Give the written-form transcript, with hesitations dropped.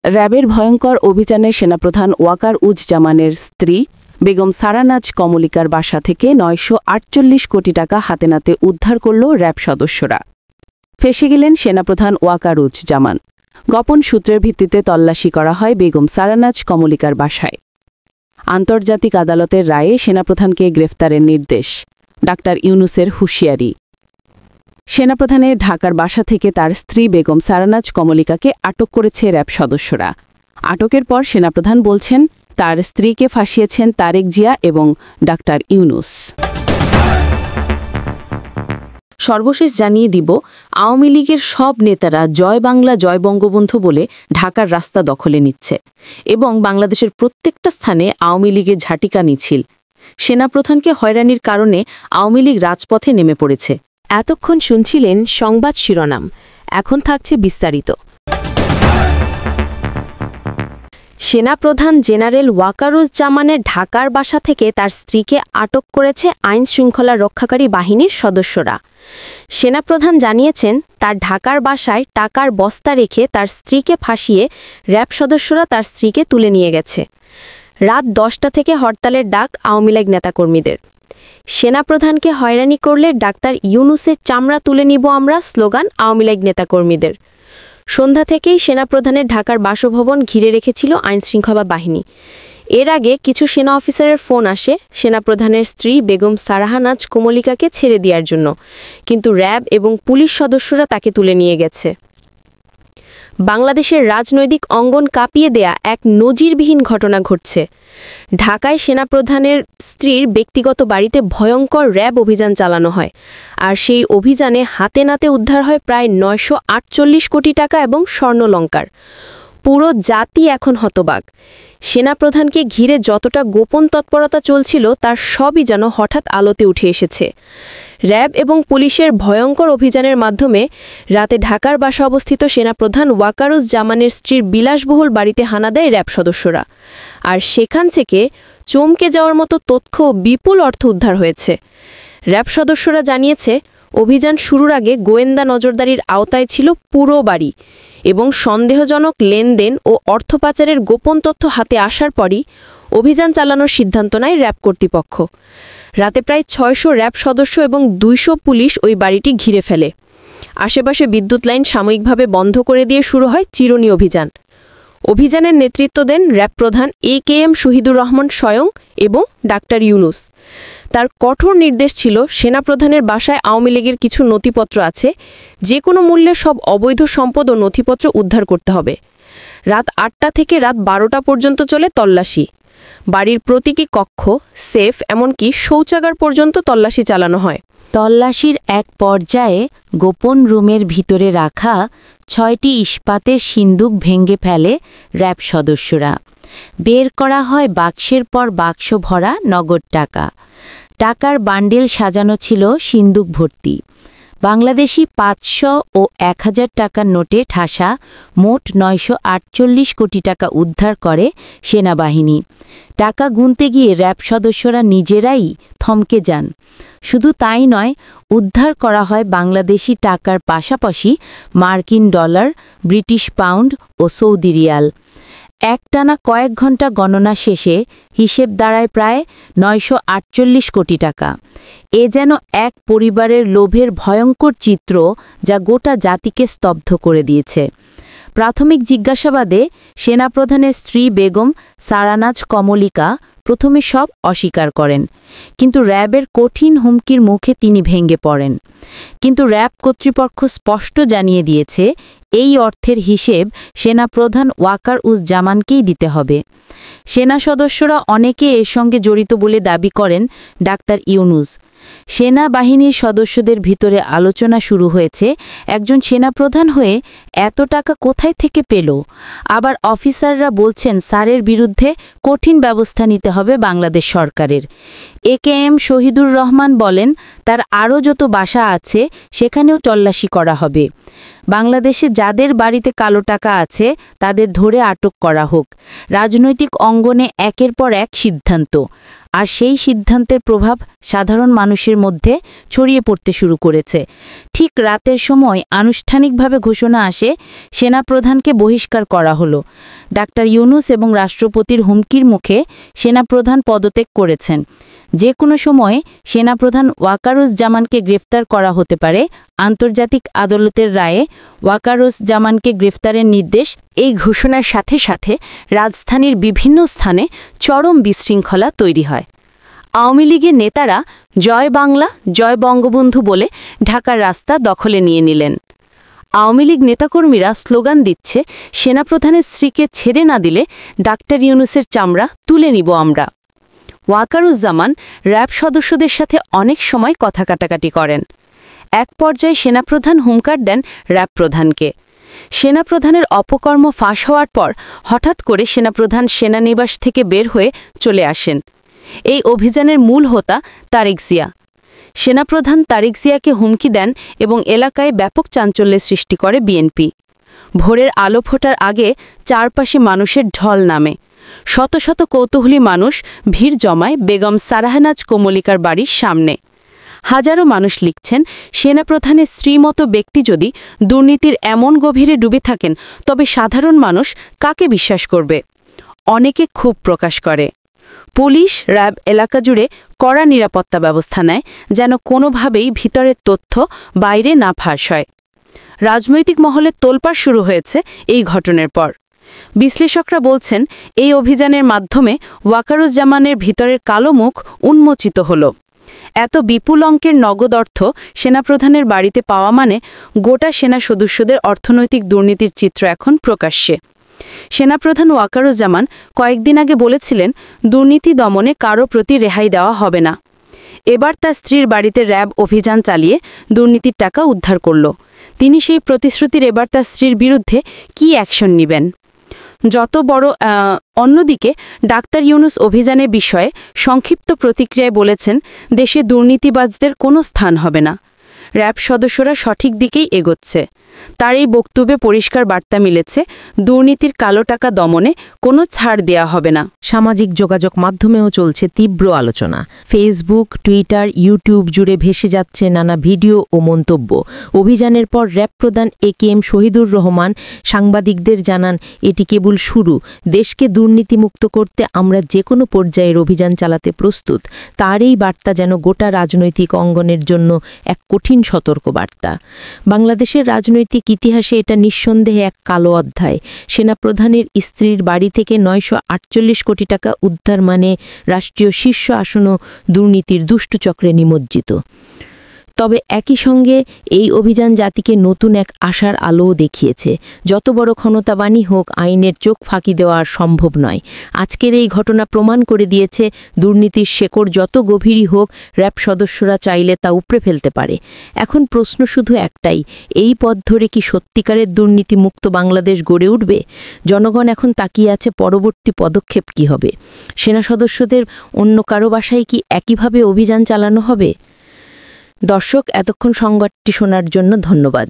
র্যাবের ভয়ঙ্কর অভিযানে সেনাপ্রধান ওয়াকার উজ জামানের স্ত্রী বেগম সারানাজ কমলিকার বাসা থেকে ৯৪৮ কোটি টাকা হাতে নাতে উদ্ধার করল র্যাব সদস্যরা। ফেঁসে গেলেন সেনাপ্রধান ওয়াকার উজ জামান। গোপন সূত্রের ভিত্তিতে তল্লাশি করা হয় বেগম সারানাজ কমলিকার বাসায়। আন্তর্জাতিক আদালতের রায়ে সেনাপ্রধানকে গ্রেফতারের নির্দেশ। ডাক্তার ইউনুসের হুঁশিয়ারি। সেনাপ্রধানের ঢাকার বাসা থেকে তার স্ত্রী বেগম সারানাজ কমলিকাকে আটক করেছে র্যাব সদস্যরা। আটকের পর সেনাপ্রধান বলছেন তার স্ত্রীকে ফাঁসিয়েছেন তারেক জিয়া এবং ডাক্তার ইউনুস। সর্বশেষ জানিয়ে দিব, আওয়ামী লীগের সব নেতারা জয় বাংলা জয় বঙ্গবন্ধু বলে ঢাকার রাস্তা দখলে নিচ্ছে এবং বাংলাদেশের প্রত্যেকটা স্থানে আওয়ামী লীগের ঝাঁটিকা মিছিল। সেনাপ্রধানকে হয়রানির কারণে আওয়ামী লীগ রাজপথে নেমে পড়েছে। এতক্ষণ শুনছিলেন সংবাদ শিরোনাম, এখন থাকছে বিস্তারিত। সেনাপ্রধান জেনারেল ওয়াকারুজ্জামানের ঢাকার বাসা থেকে তার স্ত্রীকে আটক করেছে আইন শৃঙ্খলা রক্ষাকারী বাহিনীর সদস্যরা। সেনাপ্রধান জানিয়েছেন তার ঢাকার বাসায় টাকার বস্তা রেখে তার স্ত্রীকে ফাঁসিয়ে র্যাব সদস্যরা তার স্ত্রীকে তুলে নিয়ে গেছে। রাত 10টা থেকে হরতালের ডাক আওয়ামী লীগ নেতাকর্মীদের। সেনাপ্রধানকে হয়রানি করলে ডাক্তার ইউনুসের চামড়া তুলে নিব আমরা স্লোগান আওয়ামী লীগ নেতাকর্মীদের। সন্ধ্যা থেকেই সেনাপ্রধানের ঢাকার বাসভবন ঘিরে রেখেছিল আইনশৃঙ্খলা বাহিনী। এর আগে কিছু সেনা অফিসারের ফোন আসে সেনাপ্রধানের স্ত্রী বেগম সারানাজ কমলিকাকে ছেড়ে দেওয়ার জন্য, কিন্তু র্যাব এবং পুলিশ সদস্যরা তাকে তুলে নিয়ে গেছে। বাংলাদেশের রাজনৈতিক অঙ্গন কাঁপিয়ে দেয়া এক নজিরবিহীন ঘটনা ঘটছে। ঢাকায় সেনাপ্রধানের স্ত্রীর ব্যক্তিগত বাড়িতে ভয়ঙ্কর র্যাব অভিযান চালানো হয়, আর সেই অভিযানে হাতে নাতে উদ্ধার হয় প্রায় ৯৪৮ কোটি টাকা এবং স্বর্ণলঙ্কার। পুরো জাতি এখন হতবাক। সেনাপ্রধানকে ঘিরে যতটা গোপন তৎপরতা চলছিল তার সবই যেন হঠাৎ আলোতে উঠে এসেছে। র্যাব এবং পুলিশের ভয়ঙ্কর অভিযানের মাধ্যমে রাতে ঢাকার বাসা অবস্থিত সেনাপ্রধান ওয়াকারুজ্জামানের স্ত্রীর বিলাসবহুল বাড়িতে হানা দেয় র্যাব সদস্যরা, আর সেখান থেকে চমকে যাওয়ার মতো তথ্য বিপুল অর্থ উদ্ধার হয়েছে। র্যাব সদস্যরা জানিয়েছে অভিযান শুরুর আগে গোয়েন্দা নজরদারির আওতায় ছিল পুরো বাড়ি এবং সন্দেহজনক লেনদেন ও অর্থ পাচারের গোপন তথ্য হাতে আসার পরই অভিযান চালানোর সিদ্ধান্ত নেয় র্যাব কর্তৃপক্ষ। রাতে প্রায় ৬০০ র্যাব সদস্য এবং ২০০ পুলিশ ওই বাড়িটি ঘিরে ফেলে। আশেপাশে বিদ্যুৎ লাইন সাময়িকভাবে বন্ধ করে দিয়ে শুরু হয় চিরুনি অভিযান। অভিযানের নেতৃত্ব দেন র্যাব প্রধান AKM শহীদুর রহমান স্বয়ং এবং ডাক্তার ইউনুস। তার কঠোর নির্দেশ ছিল সেনাপ্রধানের বাসায় আওয়ামী লীগের কিছু নথিপত্র আছে, যে কোনো মূল্যে সব অবৈধ সম্পদ ও নথিপত্র উদ্ধার করতে হবে। রাত ৮টা থেকে রাত 12টা পর্যন্ত চলে তল্লাশি। বাড়ির প্রতীকী কক্ষ, সেফ, এমনকি শৌচাগার পর্যন্ত তল্লাশি চালানো হয়। তল্লাশির এক পর্যায়ে গোপন রুমের ভিতরে রাখা ৬টি ইস্পাতের সিন্দুক ভেঙে ফেলে র্যাব সদস্যরা। বের করা হয় বাক্সের পর বাক্স ভরা নগদ টাকা। টাকার বান্ডিল সাজানো ছিল সিন্দুক ভর্তি। বাংলাদেশি ৫০০ ও ১০০০ টাকার নোটে ঠাসা মোট ৯৪৮ কোটি টাকা উদ্ধার করে সেনাবাহিনী। টাকা গুনতে গিয়ে র্যাব সদস্যরা নিজেরাই থমকে যান। শুধু তাই নয়, উদ্ধার করা হয় বাংলাদেশি টাকার পাশাপাশি মার্কিন ডলার, ব্রিটিশ পাউন্ড ও সৌদি রিয়াল। একটানা কয়েক ঘণ্টা গণনা শেষে হিসেব দাঁড়ায় প্রায় ৯৪৮ কোটি টাকা। এ যেন এক পরিবারের লোভের ভয়ঙ্কর চিত্র, যা গোটা জাতিকে স্তব্ধ করে দিয়েছে। প্রাথমিক জিজ্ঞাসাবাদে সেনাপ্রধানের স্ত্রী বেগম সারানাজ কমলিকা প্রথমে সব অস্বীকার করেন, কিন্তু র্যাবের কঠিন হুমকির মুখে তিনি ভেঙে পড়েন। কিন্তু র্যাব কর্তৃপক্ষ স্পষ্ট জানিয়ে দিয়েছে এই অর্থের হিসেব সেনাপ্রধান ওয়াকারুজ্জামানকেই দিতে হবে। সেনা সদস্যরা অনেকে এর সঙ্গে জড়িত বলে দাবি করেন ডাক্তার ইউনুস। সেনাবাহিনীর সদস্যদের ভিতরে আলোচনা শুরু হয়েছে, একজন সেনাপ্রধান হয়ে এত টাকা কোথায় থেকে পেল। আবার অফিসাররা বলছেন স্যারের বিরুদ্ধে কঠিন ব্যবস্থা নিতে হবে বাংলাদেশ সরকারের। AKM শহীদুর রহমান বলেন তার আরও যত বাসা আছে সেখানেও তল্লাশি করা হবে। বাংলাদেশে যাদের বাড়িতে কালো টাকা আছে তাদের ধরে আটক করা হোক। রাজনৈতিক অঙ্গনে একের পর এক সিদ্ধান্ত। আর সেই সিদ্ধান্তের প্রভাব সাধারণ মানুষের মধ্যে ছড়িয়ে পড়তে শুরু করেছে। ঠিক রাতের সময় আনুষ্ঠানিকভাবে ঘোষণা আসে, সেনাপ্রধানকে বহিষ্কার করা হলো। ডাক্তার ইউনূস এবং রাষ্ট্রপতির হুমকির মুখে সেনাপ্রধান পদত্যাগ করেছেন। যে কোনো সময়ে সেনাপ্রধান ওয়াকারুজ্জামানকে গ্রেফতার করা হতে পারে। আন্তর্জাতিক আদালতের রায়ে ওয়াকারুজ্জামানকে গ্রেফতারের নির্দেশ। এই ঘোষণার সাথে সাথে রাজধানীর বিভিন্ন স্থানে চরম বিশৃঙ্খলা তৈরি হয়। আওয়ামী লীগের নেতারা জয় বাংলা, জয় বঙ্গবন্ধু বলে ঢাকার রাস্তা দখলে নিয়ে নিলেন। আওয়ামী লীগ নেতাকর্মীরা স্লোগান দিচ্ছে, সেনাপ্রধানের স্ত্রীকে ছেড়ে না দিলে ডাক্তার ইউনূসের চামড়া তুলে নিব আমরা। ওয়াকারুজ্জামান র‍্যাব সদস্যদের সাথে অনেক সময় কথা কাটাকাটি করেন। এক পর্যায়ে সেনাপ্রধান হুঙ্কার দেন র‍্যাব প্রধানকে। সেনাপ্রধানের অপকর্ম ফাঁস হওয়ার পর হঠাৎ করে সেনাপ্রধান সেনানিবাস থেকে বের হয়ে চলে আসেন। এই অভিযানের মূল হোতা তারেক জিয়া। সেনাপ্রধান তারেক জিয়াকে হুমকি দেন এবং এলাকায় ব্যাপক চাঞ্চল্যের সৃষ্টি করে বিএনপি। ভোরের আলো ফোটার আগে চারপাশে মানুষের ঢল নামে। শত শত কৌতূহলী মানুষ ভিড় জমায় বেগম সারাহনাজ কমলিকার বাড়ির সামনে। হাজারো মানুষ লিখছেন, সেনাপ্রধানের স্ত্রীমতো ব্যক্তি যদি দুর্নীতির এমন গভীরে ডুবে থাকেন, তবে সাধারণ মানুষ কাকে বিশ্বাস করবে? অনেকে ক্ষোভ প্রকাশ করে। পুলিশ, র‍্যাব এলাকা জুড়ে কড়া নিরাপত্তা ব্যবস্থা নেয়, যেন কোনোভাবেই ভিতরের তথ্য বাইরে না ফাঁস হয়। রাজনৈতিক মহলে তোলপাড় শুরু হয়েছে এই ঘটনার পর। বিশ্লেষকরা বলছেন, এই অভিযানের মাধ্যমে ওয়াকারুজ্জামানের ভিতরের কালো মুখ উন্মোচিত হল। এত বিপুল অঙ্কের নগদ অর্থ সেনাপ্রধানের বাড়িতে পাওয়া মানে গোটা সেনা সদস্যদের অর্থনৈতিক দুর্নীতির চিত্র এখন প্রকাশ্যে। সেনাপ্রধান ওয়াকারুজ্জামান কয়েকদিন আগে বলেছিলেন, দুর্নীতি দমনে কারো প্রতি রেহাই দেওয়া হবে না। এবার তার স্ত্রীর বাড়িতে র‍্যাব অভিযান চালিয়ে দুর্নীতির টাকা উদ্ধার করল। তিনি সেই প্রতিশ্রুতির এবার তার স্ত্রীর বিরুদ্ধে কি অ্যাকশন নেবেন? অন্যদিকে ডাক্তার ইউনূস অভিযানের বিষয়ে সংক্ষিপ্ত প্রতিক্রিয়ায় বলেছেন, দেশে দুর্নীতিবাজদের কোনো স্থান হবে না। র‍্যাব সদস্যরা সঠিক দিকেই এগোচ্ছে। তার এই বক্তব্যে পরিষ্কার বার্তা মিলেছে, দুর্নীতির কালো টাকা দমনে কোনো ছাড় দেয়া হবে না। সামাজিক যোগাযোগ মাধ্যমেও চলছে তীব্র আলোচনা। ফেসবুক, টুইটার, ইউটিউব জুড়ে ভেসে যাচ্ছে নানা ভিডিও ও মন্তব্য। অভিযানের পর র‍্যাব প্রধান একেএম শহীদুর রহমান সাংবাদিকদের জানান, এটি কেবল শুরু। দেশকে দুর্নীতিমুক্ত করতে আমরা যে কোনো পর্যায়ের অভিযান চালাতে প্রস্তুত। তার এই বার্তা যেন গোটা রাজনৈতিক অঙ্গনের জন্য এক কঠিন সতর্ক বার্তা। বাংলাদেশের রাজনৈতিক ইতিহাসে এটা নিঃসন্দেহে এক কালো অধ্যায়। সেনাপ্রধানের স্ত্রীর বাড়ি থেকে 948 কোটি টাকা উদ্ধার মানে রাষ্ট্রীয় শীর্ষ আসনও দুর্নীতির দুষ্টু চক্রে নিমজ্জিত। তবে একই সঙ্গে এই অভিযান জাতিকে নতুন এক আশার আলোও দেখিয়েছে। যত বড় ক্ষমতাবানই হোক, আইনের চোখ ফাঁকি দেওয়া আর সম্ভব নয়। আজকের এই ঘটনা প্রমাণ করে দিয়েছে, দুর্নীতির শেকড় যত গভীরই হোক, র‍্যাব সদস্যরা চাইলে তা উপড়ে ফেলতে পারে। এখন প্রশ্ন শুধু একটাই, এই পথ ধরে কি সত্যিকারের দুর্নীতিমুক্ত বাংলাদেশ গড়ে উঠবে? জনগণ এখন তাকিয়ে আছে পরবর্তী পদক্ষেপ কী হবে। সেনা সদস্যদের অন্য কারো বাসায় কি একইভাবে অভিযান চালানো হবে? দর্শক, এতক্ষণ সংবাদটি শোনার জন্য ধন্যবাদ।